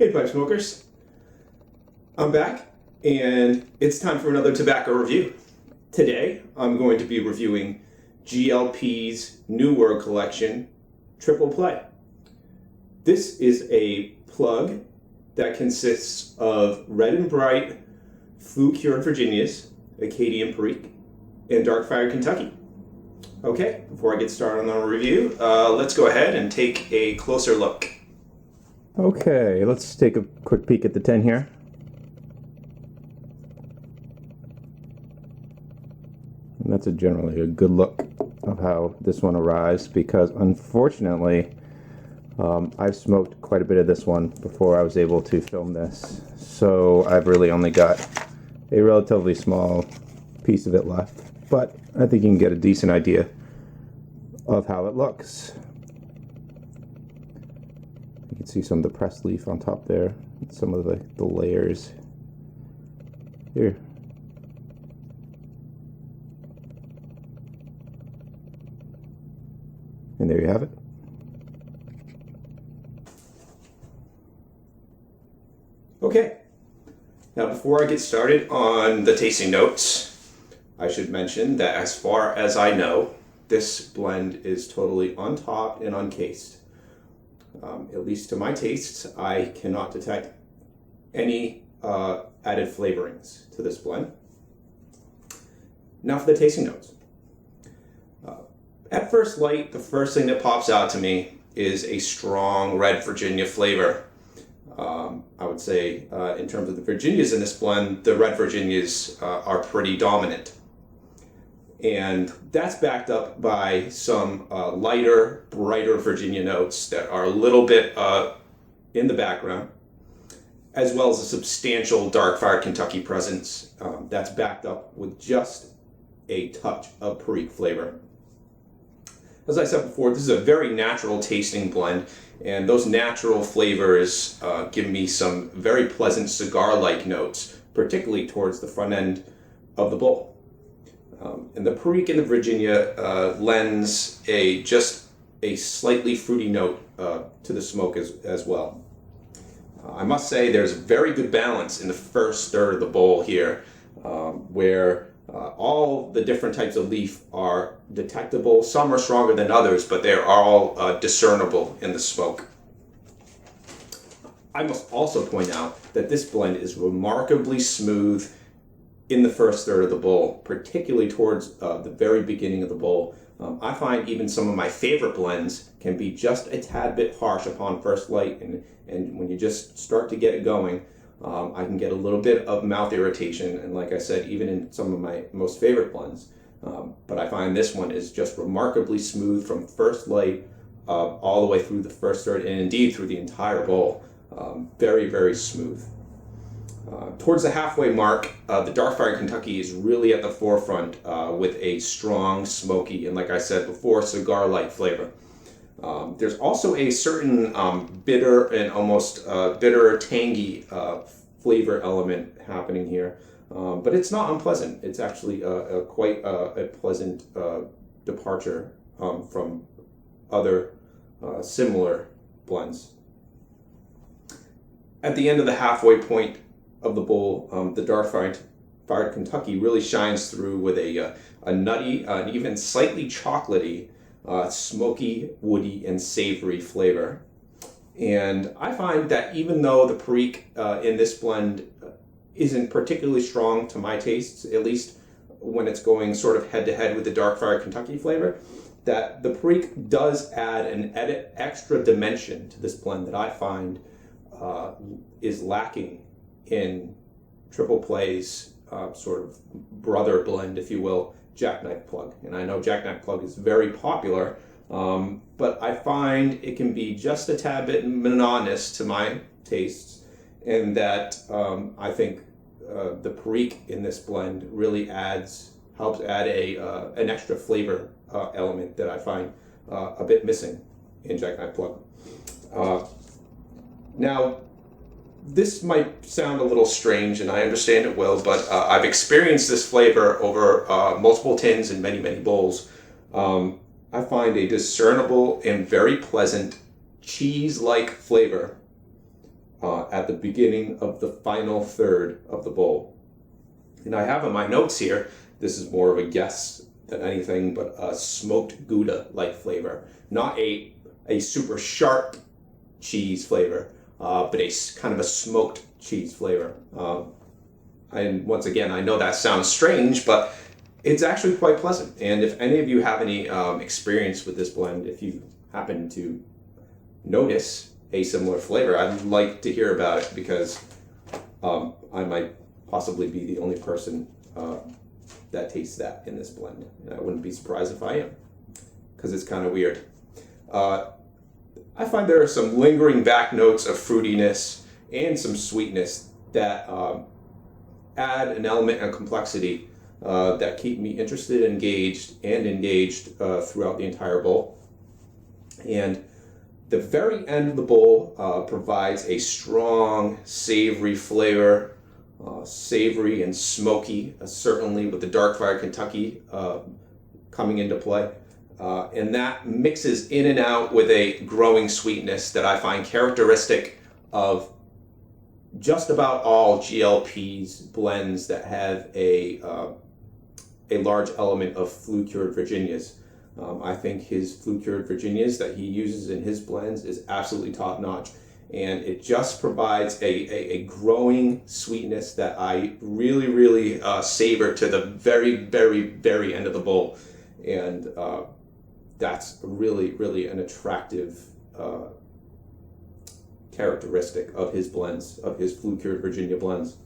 Hey pipe smokers, I'm back and it's time for another tobacco review. Today I'm going to be reviewing GLP's New World Collection Triple Play. This is a plug that consists of red and bright flue cured Virginias, Acadian Perique, and dark fired Kentucky. Okay, before I get started on the review, let's go ahead and take a closer look. Okay, let's take a quick peek at the tin here. And that's generally a good look of how this one arrives, because unfortunately I've smoked quite a bit of this one before I was able to film this, so I've really only got a relatively small piece of it left, but I think you can get a decent idea of how it looks. You can see some of the pressed leaf on top there, some of the layers here. And there you have it. Okay, now before I get started on the tasting notes, I should mention that as far as I know, this blend is totally untopped and uncased. At least to my tastes, I cannot detect any added flavorings to this blend. Now for the tasting notes. At first light, the first thing that pops out to me is a strong red Virginia flavor. I would say in terms of the Virginias in this blend, the red Virginias are pretty dominant. And that's backed up by some lighter, brighter Virginia notes that are a little bit in the background, as well as a substantial dark-fired Kentucky presence that's backed up with just a touch of perique flavor. As I said before, this is a very natural tasting blend, and those natural flavors give me some very pleasant cigar-like notes, particularly towards the front end of the bowl. And the perique in the Virginia lends just a slightly fruity note to the smoke as well. I must say there's a very good balance in the first third of the bowl here, where all the different types of leaf are detectable. Some are stronger than others, but they're all discernible in the smoke. I must also point out that this blend is remarkably smooth in the first third of the bowl, particularly towards the very beginning of the bowl. I find even some of my favorite blends can be just a tad bit harsh upon first light, and when you just start to get it going, I can get a little bit of mouth irritation, and like I said, even in some of my most favorite blends. But I find this one is just remarkably smooth from first light all the way through the first third, and indeed through the entire bowl. Very, very smooth. Towards the halfway mark, the dark fired Kentucky is really at the forefront with a strong, smoky, and like I said before, cigar-like flavor. There's also a certain bitter and almost bitter, tangy flavor element happening here, but it's not unpleasant. It's actually quite a pleasant departure from other similar blends. At the end of the halfway point of the bowl, the dark fired Kentucky really shines through with a nutty, and even slightly chocolatey, smoky, woody, and savory flavor. And I find that even though the perique in this blend isn't particularly strong to my tastes, at least when it's going sort of head-to-head with the dark fired Kentucky flavor, that the perique does add an extra dimension to this blend that I find is lacking in Triple Play's sort of brother blend, if you will, Jackknife Plug. And I know Jackknife Plug is very popular, but I find it can be just a tad bit monotonous to my tastes, and that I think the perique in this blend really helps add an extra flavor element that I find a bit missing in Jackknife Plug. Now, this might sound a little strange, and I understand it will, but I've experienced this flavor over multiple tins and many, many bowls. I find a discernible and very pleasant cheese-like flavor at the beginning of the final third of the bowl. And I have in my notes here, this is more of a guess than anything, but a smoked Gouda-like flavor. Not a super sharp cheese flavor, but a kind of a smoked cheese flavor. And once again, I know that sounds strange, but it's actually quite pleasant. And if any of you have any experience with this blend, if you happen to notice a similar flavor, I'd like to hear about it, because I might possibly be the only person that tastes that in this blend. And I wouldn't be surprised if I am, because it's kind of weird. I find there are some lingering back notes of fruitiness and some sweetness that add an element of complexity that keep me interested, engaged throughout the entire bowl. And the very end of the bowl provides a strong, savory flavor, savory and smoky, certainly with the Dark Fire Kentucky coming into play. And that mixes in and out with a growing sweetness that I find characteristic of just about all GLP's blends that have a large element of flue-cured Virginias. I think his flue-cured Virginias that he uses in his blends is absolutely top-notch, and it just provides a growing sweetness that I really savor to the very end of the bowl. And that's really an attractive characteristic of his blends, of his flue-cured Virginia blends.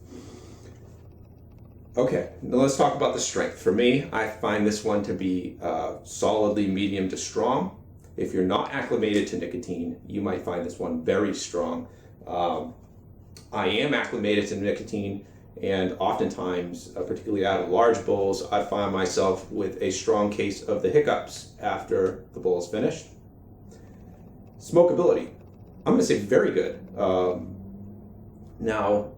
Okay, now let's talk about the strength. For me, I find this one to be solidly medium to strong. If you're not acclimated to nicotine, you might find this one very strong. I am acclimated to nicotine, and oftentimes, particularly out of large bowls, I find myself with a strong case of the hiccups after the bowl is finished. Smokability, I'm going to say very good. Now,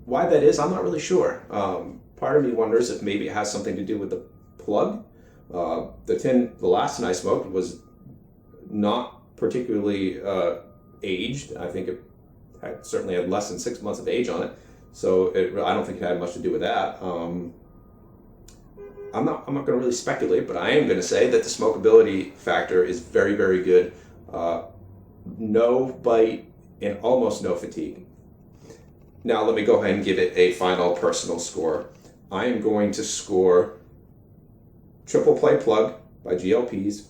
why that is, I'm not really sure. Part of me wonders if maybe it has something to do with the plug. The last tin I smoked was not particularly aged. I think it certainly had less than 6 months of age on it, so I don't think it had much to do with that. I'm not going to really speculate, but I am going to say that the smokability factor is very good. No bite and almost no fatigue. Now let me go ahead and give it a final personal score. I am going to score Triple Play Plug by GLP's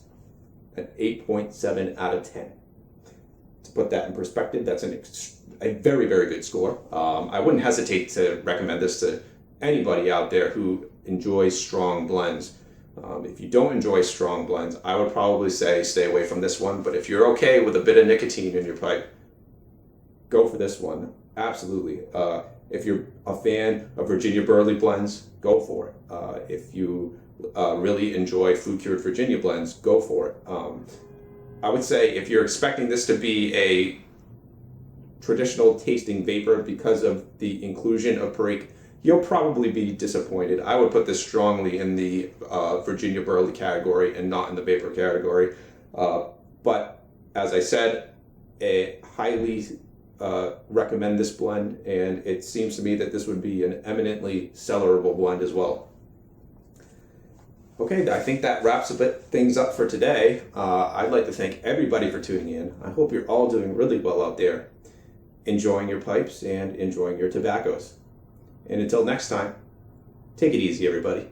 an 8.7 out of 10. To put that in perspective, that's a very good score. I wouldn't hesitate to recommend this to anybody out there who enjoys strong blends. If you don't enjoy strong blends, I would probably say stay away from this one. But if you're okay with a bit of nicotine in your pipe, go for this one. Absolutely. If you're a fan of Virginia burley blends, go for it. If you really enjoy flue-cured Virginia blends, go for it. I would say if you're expecting this to be a traditional tasting vapor because of the inclusion of perique, you'll probably be disappointed. I would put this strongly in the Virginia burley category and not in the vapor category. But as I said, I highly recommend this blend, and it seems to me that this would be an eminently cellarable blend as well. Okay, I think that wraps things up for today. I'd like to thank everybody for tuning in. I hope you're all doing really well out there, enjoying your pipes and enjoying your tobaccos. And until next time, take it easy, everybody.